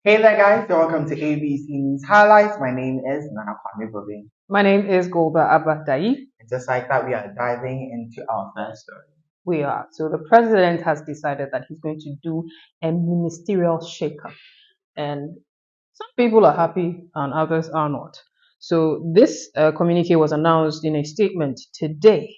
Hey there, guys. Welcome to ABC News Highlights. My name is Nana Kwame Bobin. My name is Golda Abadai. And just like that, we are diving into our first story. We are. So the president has decided that he's going to do a ministerial shakeup. And some people are happy and others are not. So this communique was announced in a statement today,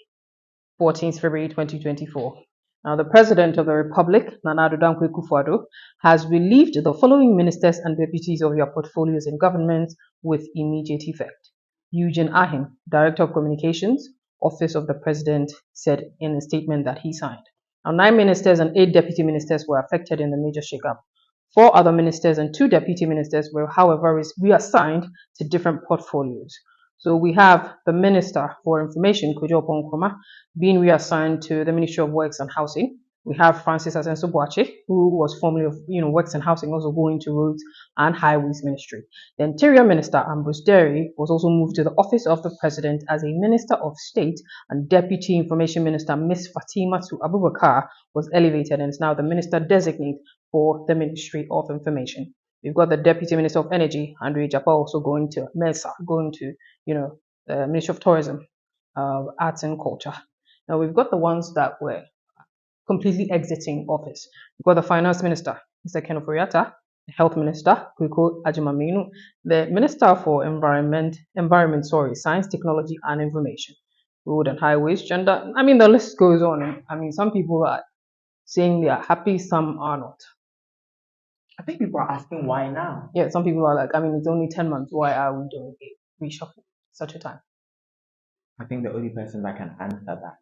14th February 2024. Now, the President of the Republic, Nana Addo Akufo-Addo, has relieved the following ministers and deputies of their portfolios in government with immediate effect. Eugene Ahim, Director of Communications, Office of the President, said in a statement that he signed. Now, 9 ministers and 8 deputy ministers were affected in the major shakeup. 4 other ministers and 2 deputy ministers were, however, reassigned to different portfolios. So we have the Minister for Information, Kojo Ponkroma, being reassigned to the Ministry of Works and Housing. We have Francis Asenso Boache, who was formerly of Works and Housing, also going to Roads and Highways Ministry. The Interior Minister Ambrose Derry was also moved to the Office of the President as a Minister of State, and Deputy Information Minister Miss Fatima Abubakar was elevated and is now the Minister Designate for the Ministry of Information. We've got the Deputy Minister of Energy, Andre Japa, also going to MESA, going to, the Ministry of Tourism, Arts and Culture. Now we've got the ones that were completely exiting office. We've got the Finance Minister, Mr. Ken Oforiatta, the Health Minister, Kweko Ajimaminu, the Minister for Environment, Science, Technology and Information, Road and Highways, Gender. I mean, the list goes on. I mean, some people are saying they are happy, some are not. I think people are asking why now. Yeah, some people are like, I mean, it's only 10 months. Why are we doing a reshuffle such a time? I think the only person that can answer that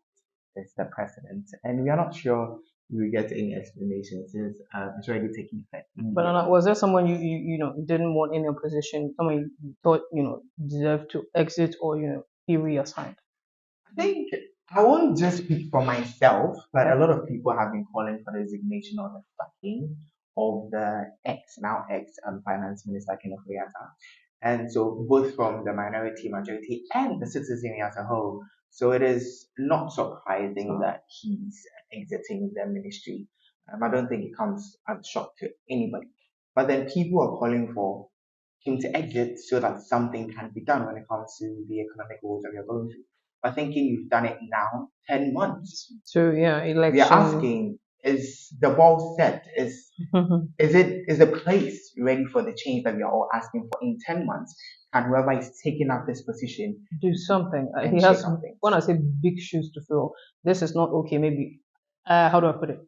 is the president. And we are not sure we will get any explanation since it's already taking effect. But was there someone you didn't want in your position, someone you thought deserved to exit or be reassigned? I think I won't just speak for myself, but a lot of people have been calling for the resignation or the sacking of the now ex finance minister Ken Oforiatta. And so both from the minority, majority, and the citizenry as a whole. So it is not surprising that he's exiting the ministry. I don't think it comes as a shock to anybody. But then people are calling for him to exit so that something can be done when it comes to the economic woes that we are going through. But thinking you've done it now, 10 months. So yeah, We are election. asking, is the ball set? Is the place ready for the change that we are all asking for in 10 months? And whoever is taking up this position Do something. and He shake has, up things. when I say big shoes to fill, this is not okay. Maybe, how do I put it?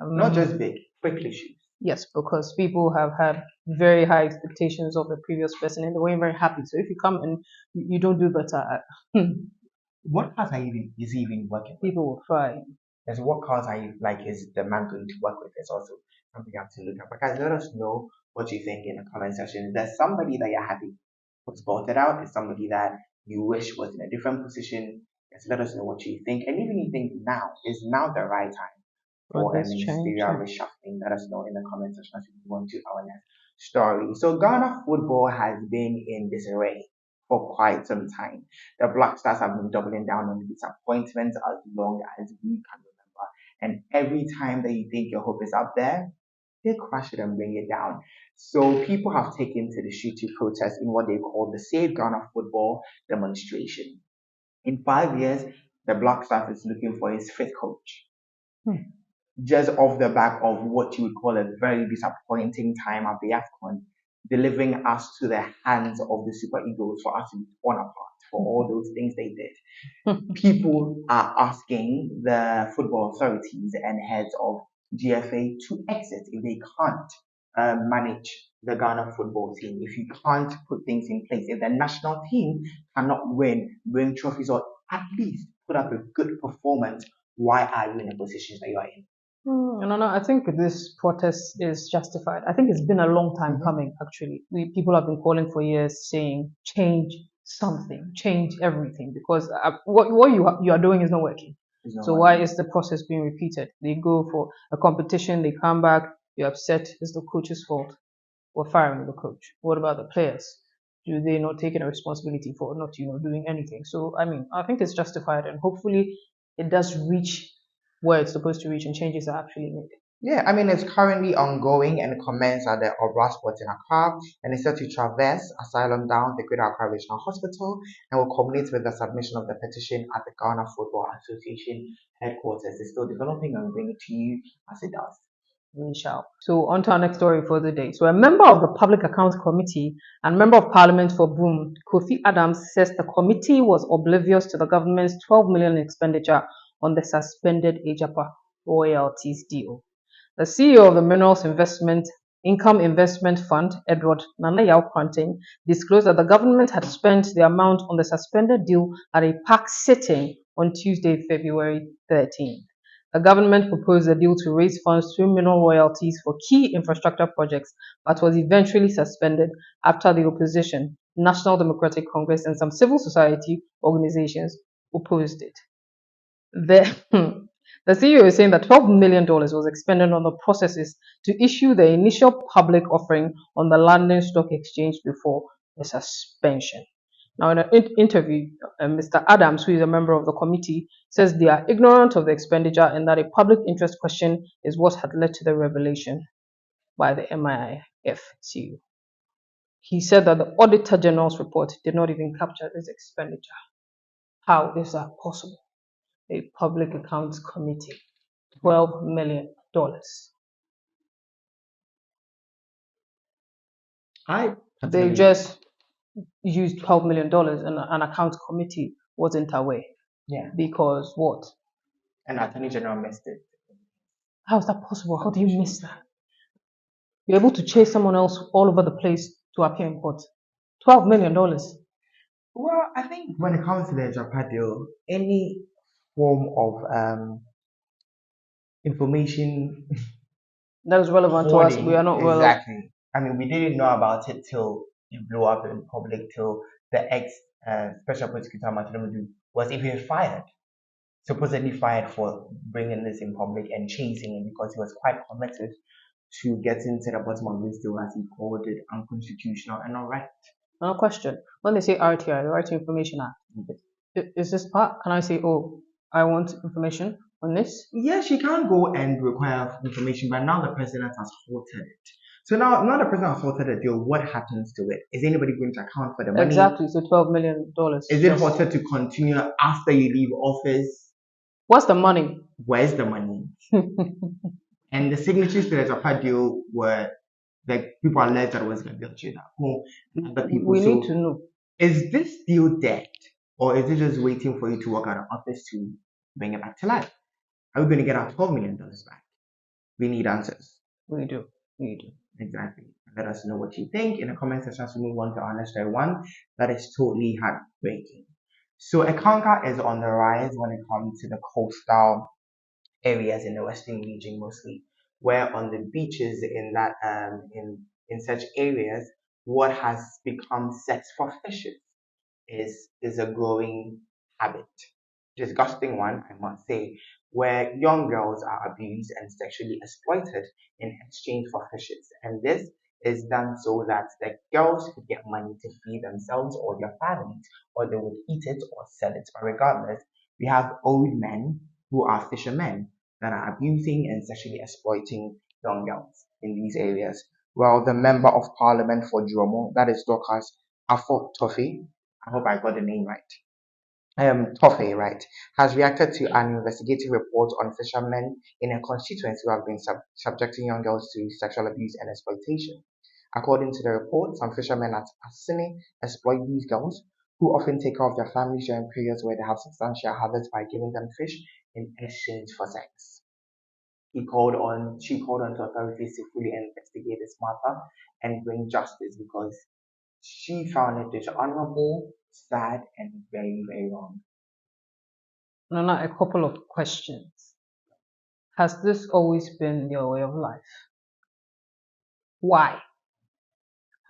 Not just big, quick issues. Yes, because people have had very high expectations of the previous person and they weren't very happy. So if you come and you don't do better, What cars is he even working with? people will cry. As what cars are you like is the man going to work with is also something you have to look at. But guys, let us know what you think in the comment section. Is there somebody that you're happy was voted out? Is somebody that you wish was in a different position? Yes, let us know what you think. And even you think now is now the right time for a ministerial reshuffling. Let us know in the comment section as we move on to our next story. So Ghana football has been in disarray for quite some time. The Black Stars have been doubling down on disappointments as long as we can remember. And every time that you think your hope is up there, they crush it and bring it down. So people have taken to the street to protest in what they call the Save Ghana Football demonstration. In 5 years, the Black Stars is looking for his fifth coach. Just off the back of what you would call a very disappointing time at the AFCON, delivering us to the hands of the Super Eagles for us to be torn apart for all those things they did. People are asking the football authorities and heads of GFA to exit if they can't manage the Ghana football team, if you can't put things in place, if the national team cannot win trophies, or at least put up a good performance, why are you in the positions that you are in? No, I think this protest is justified. I think it's been a long time coming, actually. People have been calling for years saying, change something, change everything, because what you are doing is not working. So why is the process being repeated? They go for a competition, they come back, you're upset, it's the coach's fault. We're firing the coach. What about the players? Do they not take any responsibility for not, doing anything? So, I mean, I think it's justified and hopefully it does reach where it's supposed to reach and changes are actually made. Yeah, I mean, it's currently ongoing and commenced at the Obra Sport in Accra, and is set to traverse asylum down the Greater Accra Regional Hospital and will culminate with the submission of the petition at the Ghana Football Association headquarters. It's still developing and bring it to you as it does. We shall. So on to our next story for the day. So a member of the Public Accounts Committee and member of Parliament for Boom, Kofi Adams, says the committee was oblivious to the government's 12 million expenditure on the suspended Ejapa royalties deal. The CEO of the Minerals Investment Income Investment Fund, Edward Nanayao Quanting, disclosed that the government had spent the amount on the suspended deal at a PAC sitting on Tuesday, February 13th. The government proposed a deal to raise funds through mineral royalties for key infrastructure projects, but was eventually suspended after the opposition, National Democratic Congress, and some civil society organizations opposed it. The, the CEO is saying that $12 million was expended on the processes to issue the initial public offering on the London Stock Exchange before the suspension. Now, in an interview, Mr. Adams, who is a member of the committee, says they are ignorant of the expenditure and that a public interest question is what had led to the revelation by the MIF CEO. He said that the Auditor General's report did not even capture this expenditure. How is that possible? A public accounts committee, $12 million. I They personally, just used $12 million and an accounts committee wasn't aware yeah, because what? and Attorney General missed it. How is that possible? How do you miss that? You're able to chase someone else all over the place to appear in court. $12 million. Well, I think when it comes to the Japan deal, any form of information That is relevant to us. We are hoarding, not well. exactly. I mean, we didn't know about it till it blew up in public, till the ex special prosecutor Matuludu was even fired, supposedly fired for bringing this in public and chasing it because he was quite committed to getting to the bottom of this deal, as he called it, unconstitutional and not right. Another question. When they say RTI, the Right to Information Act, is this part? Can I say, oh, I want information on this? Yes, she can go and require information, but now the president has halted it. So now the president has halted the deal. What happens to it? Is anybody going to account for the money? Exactly. So $12 million. Is it halted to continue after you leave office? What's the money? Where's the money? And the signatories to the Japan deal were the people alleged that it was going to build China. Other people. We So need to know. is this deal dead, or is it just waiting for you to walk out of office to bring it back to life? Are we going to get our $12 million back? We need answers. We do. We do. Exactly. Let us know what you think in the comment section as we move on to our next one. That is totally heartbreaking. So Ekanka is on the rise when it comes to the coastal areas in the western region mostly, where on the beaches in that in such areas, what has become sex for fishes is a growing habit. Disgusting one, I must say, where young girls are abused and sexually exploited in exchange for fishes. And this is done so that the girls could get money to feed themselves or their families, or they would eat it or sell it. But regardless, we have old men who are fishermen that are abusing and sexually exploiting young girls in these areas. Well, the member of parliament for Dromo, that is Dorcas Afo-Tofi, I hope I got the name right. Toffee, right, has reacted to an investigative report on fishermen in a constituency who have been subjecting young girls to sexual abuse and exploitation. According to the report, some fishermen at Asini exploit these girls, who often take care of their families during periods where they have substantial harvests by giving them fish in exchange for sex. She called on to authorities to fully investigate this matter and bring justice because she found it dishonorable, sad, and very, very wrong. Nana, a couple of questions. Has this always been your way of life? Why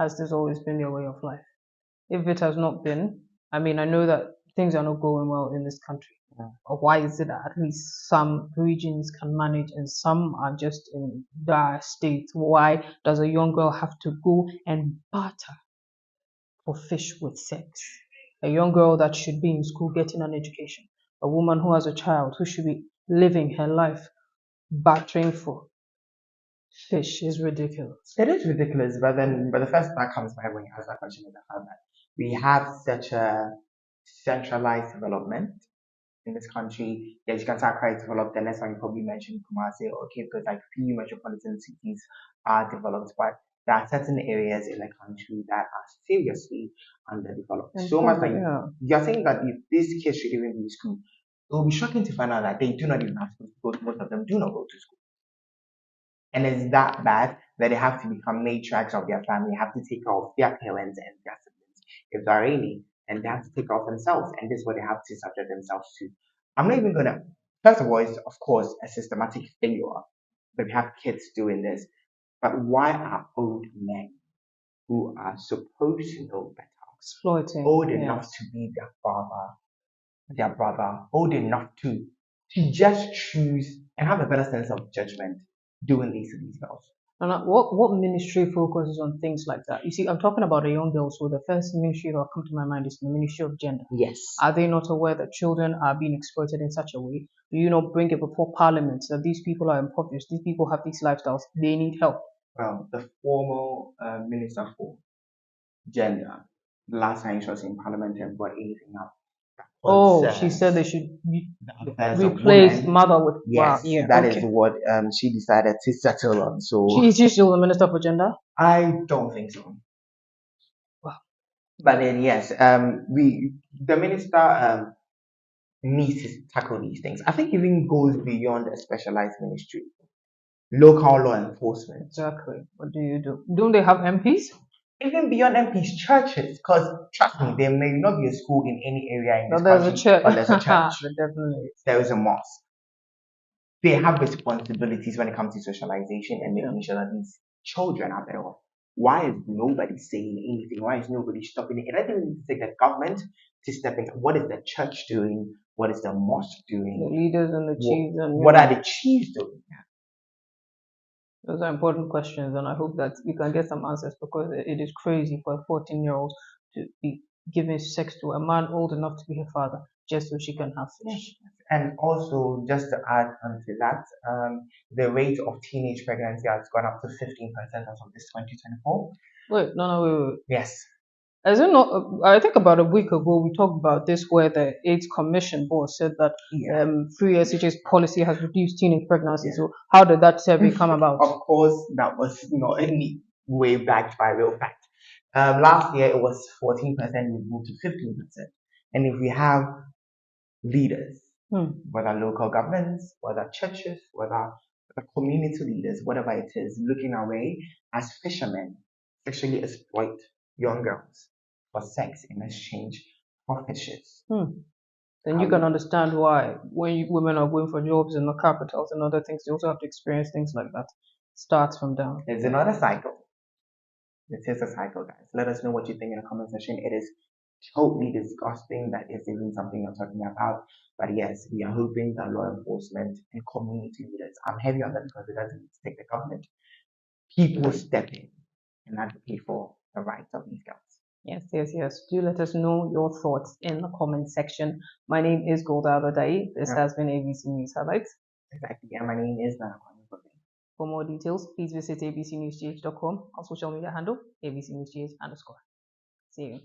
has this always been your way of life? If it has not been, I mean, I know that things are not going well in this country. But why is it that at least some regions can manage and some are just in dire state? Why does a young girl have to go and barter for fish with sex? A young girl that should be in school getting an education, a woman who has a child who should be living her life bartering for Fish is ridiculous. It is ridiculous, but the first that comes to mind when you ask that question is the fact that we have such a centralized development in this country. Yes, you can say Accra is developed. The next one you probably mentioned Kumasi or Cape, because like few metropolitan cities are developed, but there are certain areas in the country that are seriously underdeveloped. And So much that yeah. you're saying that if these kids should even be in school, it will be shocking to find out that they do not even have schools because most of them do not go to school. And it's that bad that they have to become matriarchs of their family, have to take care of their parents and their siblings if they're any, and they have to take care of themselves. And this is what they have to subject themselves to. I'm not even gonna. First of all, it's of course a systematic failure that we have kids doing this. But why are old men who are supposed to know better, Exploiting. old enough to be their father, their brother, old enough to just choose and have a better sense of judgment doing these to these girls? And what ministry focuses on things like that? You see, I'm talking about the young girls. So the first ministry that will come to my mind is the Ministry of Gender. Yes. Are they not aware that children are being exploited in such a way? Do you not bring it before Parliament that these people are impoverished? These people have these lifestyles. They need help. Well, the former Minister for Gender, the last time she was in Parliament and brought anything up. Oh, she said they should replace mother with yes, yeah, that okay. is what she decided to settle on. So Is she still the Minister for Gender? I don't think so. Wow. But then yes, the minister needs to tackle these things. I think even goes beyond a specialized ministry. Local law enforcement. Exactly. What do you do? Don't they have MPs? Even beyond MPs, churches, because trust me, there may not be a school in any area in this There's a country, church. but there's a church. Definitely. There is a mosque. They have responsibilities when it comes to socialization and making sure that these children are better off. Why is nobody saying anything? Why is nobody stopping it? And I think we need to take the government to step in. What is the church doing? What is the mosque doing? The leaders and the chiefs. What are the chiefs doing? Those are important questions, and I hope that we can get some answers because it is crazy for a 14-year-old to be giving sex to a man old enough to be her father just so she can have fish. And also, just to add onto that, the rate of teenage pregnancy has gone up to 15% as of this 2024. Wait, no, wait. Yes. As in, I think about a week ago we talked about this where the AIDS Commission board said that free SH's policy has reduced teenage pregnancy. Yeah. So how did that survey come about? Of course, that was not any way backed by real fact. Last year it was 14%, we moved to 15%. And if we have leaders, whether local governments, whether churches, whether community leaders, whatever it is, looking away as fishermen sexually exploit young girls for sex in exchange for fishes. Then you can understand why when women are going for jobs in the capitals and other things, they also have to experience things like that. Starts from down. It's another cycle. It is a cycle, guys. Let us know what you think in the comment section. It is totally disgusting that it's even something you're talking about. But yes, we are hoping that law enforcement and community leaders, I'm heavy on that because it doesn't take the government, people step in and advocate for the rights of these girls. Yes. Do let us know your thoughts in the comment section. My name is Golda Abadai. This has been ABC News Highlights. Exactly. And my name is Nana. For more details, please visit abcnewsgh.com. Our social media handle, abcnewsgh_. See you.